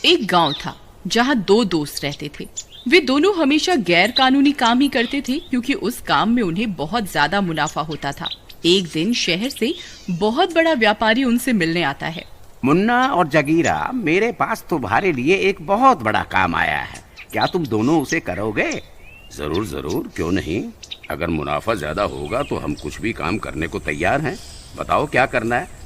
एक गांव था जहां दो दोस्त रहते थे। वे दोनों हमेशा गैर कानूनी काम ही करते थे क्योंकि उस काम में उन्हें बहुत ज्यादा मुनाफा होता था। एक दिन शहर से बहुत बड़ा व्यापारी उनसे मिलने आता है। मुन्ना और जगीरा, मेरे पास तुम्हारे लिए एक बहुत बड़ा काम आया है। क्या तुम दोनों उसे करोगे? जरूर जरूर, क्यों नहीं। अगर मुनाफा ज्यादा होगा तो हम कुछ भी काम करने को तैयार हैं। बताओ क्या करना है।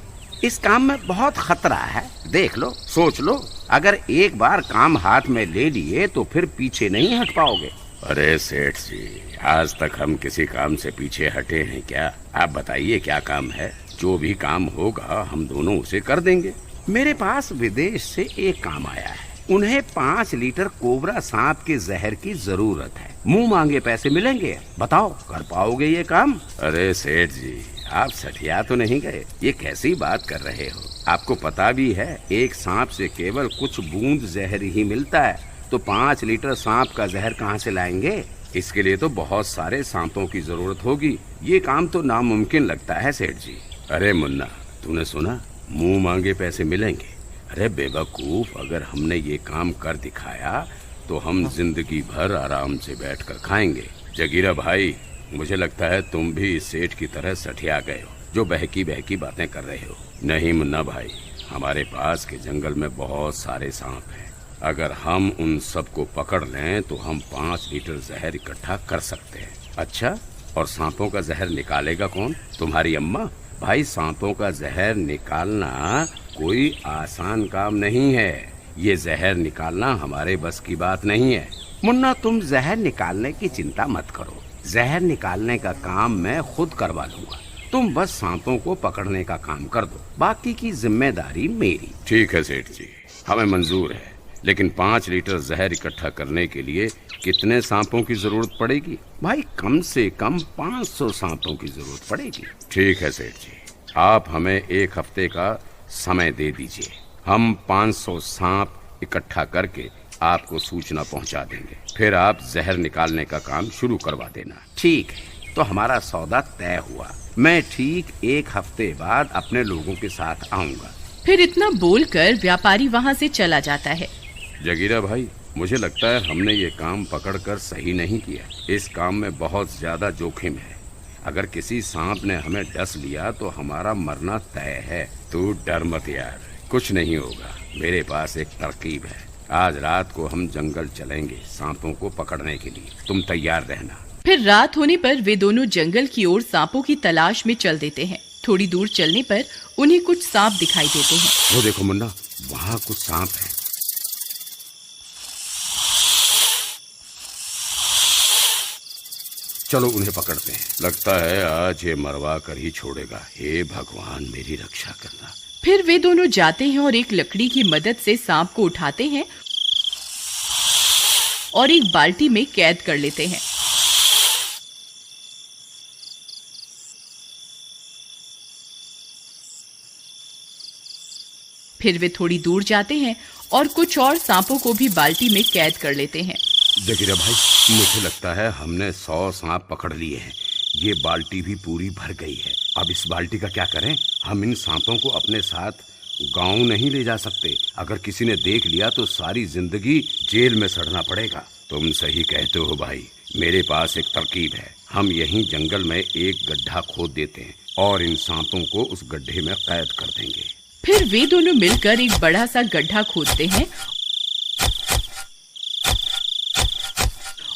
इस काम में बहुत खतरा है। देख लो, सोच लो, अगर एक बार काम हाथ में ले लिए तो फिर पीछे नहीं हट पाओगे। अरे सेठ जी, आज तक हम किसी काम से पीछे हटे हैं क्या? आप बताइए क्या काम है। जो भी काम होगा हम दोनों उसे कर देंगे। मेरे पास विदेश से एक काम आया है। उन्हें 5 लीटर कोबरा सांप के जहर की जरूरत है। मुंह मांगे पैसे मिलेंगे। बताओ, कर पाओगे ये काम? अरे सेठ जी, आप सठिया तो नहीं गए? ये कैसी बात कर रहे हो? आपको पता भी है एक सांप से केवल कुछ बूंद जहर ही मिलता है, तो 5 लीटर सांप का जहर कहाँ से लाएंगे? इसके लिए तो बहुत सारे सांपों की जरूरत होगी। ये काम तो नामुमकिन लगता है सेठ जी। अरे मुन्ना, तूने सुना, मुंह मांगे पैसे मिलेंगे? अरे बेवकूफ, अगर हमने ये काम कर दिखाया तो हम जिंदगी भर आराम से बैठकर खाएंगे। जगीरा भाई, मुझे लगता है तुम भी इस सेठ की तरह सठिया गए हो जो बहकी बहकी बातें कर रहे हो। नहीं मुन्ना भाई, हमारे पास के जंगल में बहुत सारे सांप हैं। अगर हम उन सबको पकड़ लें तो हम 5 लीटर जहर इकट्ठा कर सकते हैं। अच्छा, और सांपों का जहर निकालेगा कौन? तुम्हारी अम्मा? भाई, सांपों का जहर निकालना कोई आसान काम नहीं है। ये जहर निकालना हमारे बस की बात नहीं है। मुन्ना, तुम जहर निकालने की चिंता मत करो। जहर निकालने का काम मैं खुद करवा लूंगा। तुम बस सांपों को पकड़ने का काम कर दो, बाकी की जिम्मेदारी मेरी। ठीक है सेठ जी, हमें मंजूर है, लेकिन 5 लीटर जहर इकट्ठा करने के लिए कितने सांपों की जरूरत पड़ेगी? भाई, कम से कम 500 सांपों की जरूरत पड़ेगी। ठीक है सेठ जी, आप हमें 1 हफ्ते का समय दे दीजिए। हम 500 सांप इकट्ठा करके आपको सूचना पहुंचा देंगे। फिर आप जहर निकालने का काम शुरू करवा देना। ठीक है, तो हमारा सौदा तय हुआ। मैं ठीक 1 हफ्ते बाद अपने लोगों के साथ आऊंगा। फिर इतना बोलकर व्यापारी वहाँ से चला जाता है। जगीरा भाई, मुझे लगता है हमने ये काम पकड़कर सही नहीं किया। इस काम में बहुत ज्यादा जोखिम है। अगर किसी सांप ने हमें डस लिया तो हमारा मरना तय है। तू डर मत यार, कुछ नहीं होगा। मेरे पास एक तरकीब है। आज रात को हम जंगल चलेंगे सांपों को पकड़ने के लिए। तुम तैयार रहना। फिर रात होने पर वे दोनों जंगल की ओर सांपों की तलाश में चल देते हैं। थोड़ी दूर चलने पर उन्हें कुछ सांप दिखाई देते हैं। वो देखो मुन्ना, वहाँ कुछ सांप हैं। चलो उन्हें पकड़ते हैं। लगता है आज ये मरवा कर ही छोड़ेगा। हे भगवान, मेरी रक्षा करना। फिर वे दोनों जाते हैं और एक लकड़ी की मदद से सांप को उठाते हैं और एक बाल्टी में कैद कर लेते हैं। फिर वे थोड़ी दूर जाते हैं और कुछ और सांपों को भी बाल्टी में कैद कर लेते हैं। जगीरा भाई, मुझे लगता है हमने 100 सांप पकड़ लिए हैं। ये बाल्टी भी पूरी भर गई है। अब इस बाल्टी का क्या करें? हम इन सांपों को अपने साथ गांव नहीं ले जा सकते। अगर किसी ने देख लिया तो सारी जिंदगी जेल में सड़ना पड़ेगा। तुम सही कहते हो भाई। मेरे पास एक तरकीब है। हम यहीं जंगल में एक गड्ढा खोद देते हैं और इन सांपों को उस गड्ढे में कैद कर देंगे। फिर वे दोनों मिलकर एक बड़ा सा गड्ढा खोदते हैं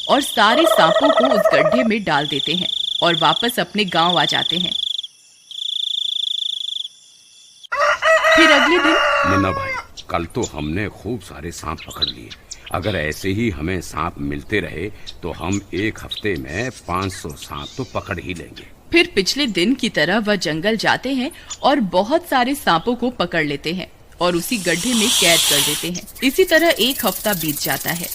और सारे सांपों को उस गड्ढे में डाल देते हैं और वापस अपने गांव आ जाते हैं। फिर अगले दिन मुन्ना भाई, कल तो हमने खूब सारे सांप पकड़ लिए। अगर ऐसे ही हमें सांप मिलते रहे तो हम 1 हफ्ते में 500 सांप तो पकड़ ही लेंगे। फिर पिछले दिन की तरह वह जंगल जाते हैं और बहुत सारे सांपों को पकड़ लेते हैं और उसी गड्ढे में कैद कर देते हैं। इसी तरह 1 हफ्ता बीत जाता है।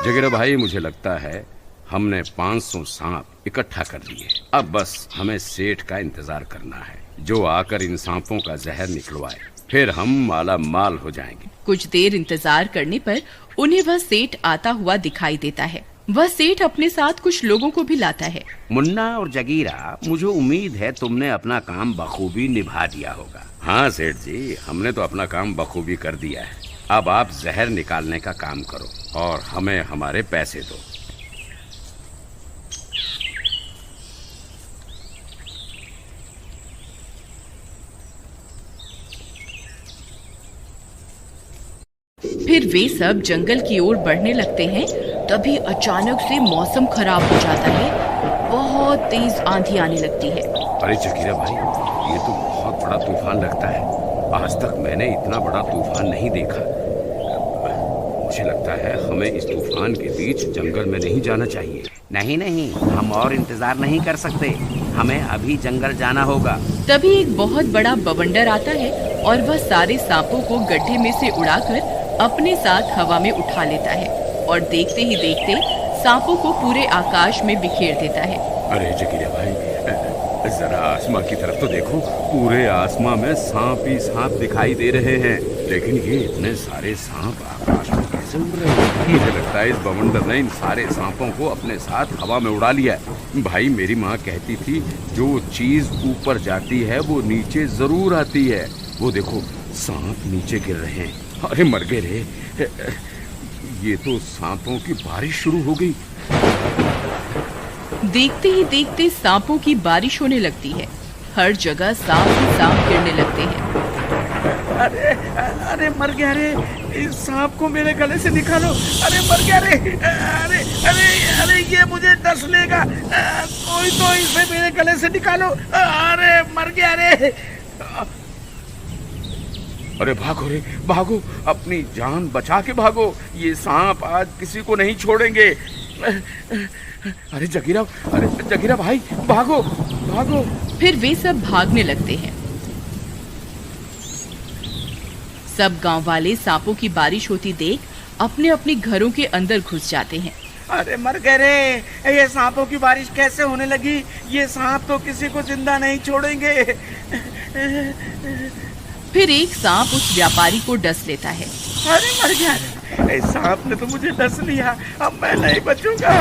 जगीरा भाई, मुझे लगता है हमने 500 सांप इकट्ठा कर लिए। अब बस हमें सेठ का इंतजार करना है, जो आकर इन सांपों का जहर निकलवाए। फिर हम माला माल हो जाएंगे। कुछ देर इंतजार करने पर उन्हें वह सेठ आता हुआ दिखाई देता है। वह सेठ अपने साथ कुछ लोगों को भी लाता है। मुन्ना और जगीरा, मुझे उम्मीद है तुमने अपना काम बखूबी निभा दिया होगा। हाँ सेठ जी, हमने तो अपना काम बखूबी कर दिया है। अब आप जहर निकालने का काम करो और हमें हमारे पैसे दो। फिर वे सब जंगल की ओर बढ़ने लगते हैं। तभी अचानक से मौसम खराब हो जाता है। बहुत तेज आंधी आने लगती है। अरे जगीरा भाई, ये तो बहुत बड़ा तूफान लगता है। आज तक मैंने इतना बड़ा तूफान नहीं देखा। मुझे लगता है हमें इस तूफान के बीच जंगल में नहीं जाना चाहिए। नहीं नहीं, हम और इंतजार नहीं कर सकते, हमें अभी जंगल जाना होगा। तभी एक बहुत बड़ा बवंडर आता है और वह सारे सांपों को गड्ढे में से उड़ाकर अपने साथ हवा में उठा लेता है और देखते ही देखते सांपों को पूरे आकाश में बिखेर देता है। अरे जगीरा भाई, जरा आसमां की तरफ तो देखो। पूरे आसमां में सांप ही सांप दिखाई दे रहे हैं, लेकिन ये इतने सारे सांप आकाश में कैसे उड़ रहे हैं? मुझे लगता है इस बवंडर ने इन सारे सांपों को अपने साथ हवा में उड़ा लिया है। भाई, मेरी माँ कहती थी जो चीज ऊपर जाती है वो नीचे जरूर आती है। वो देखो, सांप नीचे गिर रहे हैं। अरे मर गए रे, ये तो सांपों की बारिश शुरू हो गई। देखते ही देखते सांपों की बारिश होने लगती है। हर जगह सांप ही सांप गिरने लगते हैं। अरे अरे मर गया रे, इस सांप को मेरे गले से निकालो। अरे मर गया रे, अरे अरे अरे ये मुझे डस लेगा। कोई तो इसे मेरे गले से निकालो। अरे मर गया रे। अरे भागो रे, भागो, अपनी जान बचा के भागो। ये सांप आज किसी को नहीं छोड़ेंगे। अरे जगीरा भाई, भागो भागो। फिर वे सब भागने लगते हैं। सब गांव वाले सांपों की बारिश होती देख अपने अपने घरों के अंदर घुस जाते हैं। अरे मर गए रे, ये सांपों की बारिश कैसे होने लगी? ये सांप तो किसी को जिंदा नहीं छोड़ेंगे। फिर एक सांप उस व्यापारी को डस लेता है। अरे मर गया रे, इस सांप ने तो मुझे डस लिया, अब मैं नहीं बचूंगा।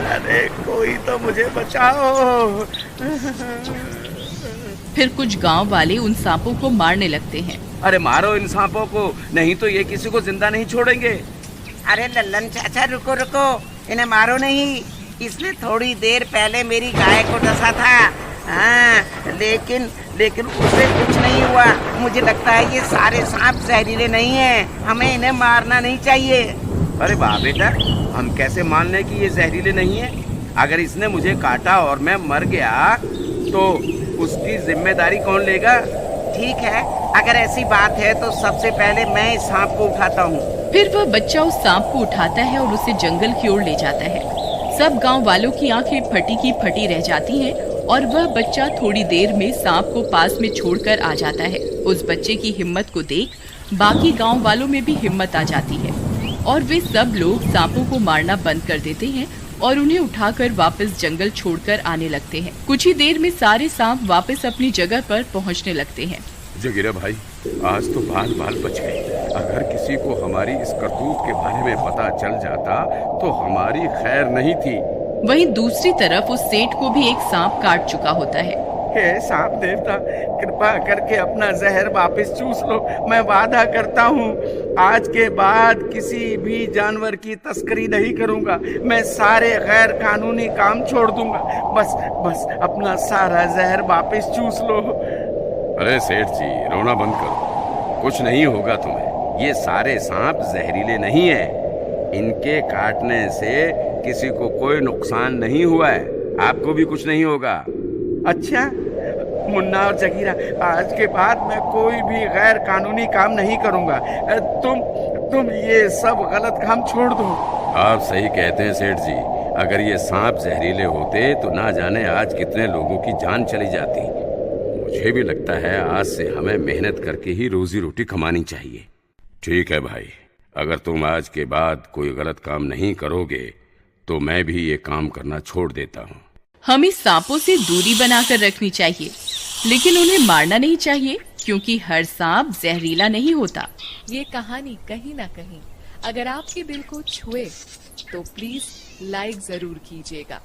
अरे कोई तो मुझे बचाओ। फिर कुछ गांव वाले उन सांपों को मारने लगते हैं। अरे मारो इन सांपों को, नहीं तो ये किसी को जिंदा नहीं छोड़ेंगे। अरे लल्लन चाचा, रुको रुको, इन्हें मारो नहीं। इसने थोड़ी देर पहले मेरी गाय को डसा था। हाँ, लेकिन उसे कुछ नहीं हुआ। मुझे लगता है ये सारे सांप जहरीले नहीं हैं, हमें इन्हें मारना नहीं चाहिए। अरे वाह बेटा, हम कैसे मान लें कि ये जहरीले नहीं है? अगर इसने मुझे काटा और मैं मर गया तो उसकी जिम्मेदारी कौन लेगा? ठीक है, अगर ऐसी बात है तो सबसे पहले मैं इस सांप को उठाता हूँ। फिर वह बच्चा उस सांप को उठाता है और उसे जंगल की ओर ले जाता है। सब गांव वालों की आंखें फटी की फटी रह जाती हैं और वह बच्चा थोड़ी देर में सांप को पास में छोड़कर आ जाता है। उस बच्चे की हिम्मत को देख बाकी गांव वालों में भी हिम्मत आ जाती है और वे सब लोग सांपों को मारना बंद कर देते हैं और उन्हें उठाकर वापस जंगल छोड़कर आने लगते हैं। कुछ ही देर में सारे सांप वापस अपनी जगह पर पहुंचने लगते हैं। जगीरा भाई, आज तो बाल बाल बच गए। अगर किसी को हमारी इस करतूत के बारे में पता चल जाता तो हमारी खैर नहीं थी। वहीं दूसरी तरफ उस सेठ को भी एक सांप काट चुका होता है। हे सांप देवता, कृपा करके अपना जहर वापस चूस लो। मैं वादा करता हूँ आज के बाद किसी भी जानवर की तस्करी नहीं करूँगा। मैं सारे गैर कानूनी काम छोड़ दूंगा। बस अपना सारा जहर वापस चूस लो। अरे सेठ जी, रोना बंद करो, कुछ नहीं होगा तुम्हें। ये सारे सांप जहरीले नहीं है, इनके काटने से किसी को कोई नुकसान नहीं हुआ है। आपको भी कुछ नहीं होगा। अच्छा मुन्ना और जगीरा, आज के बाद मैं कोई भी गैर कानूनी काम नहीं करूंगा। तुम ये सब गलत काम छोड़ दो। आप सही कहते हैं सेठ जी, अगर ये सांप जहरीले होते तो ना जाने आज कितने लोगों की जान चली जाती। मुझे भी लगता है आज से हमें मेहनत करके ही रोजी रोटी कमानी चाहिए। ठीक है भाई, अगर तुम आज के बाद कोई गलत काम नहीं करोगे तो मैं भी ये काम करना छोड़ देता हूँ। हमें सांपों से दूरी बनाकर रखनी चाहिए, लेकिन उन्हें मारना नहीं चाहिए, क्योंकि हर सांप जहरीला नहीं होता। ये कहानी कहीं ना कहीं अगर आपके दिल को छुए तो प्लीज लाइक जरूर कीजिएगा।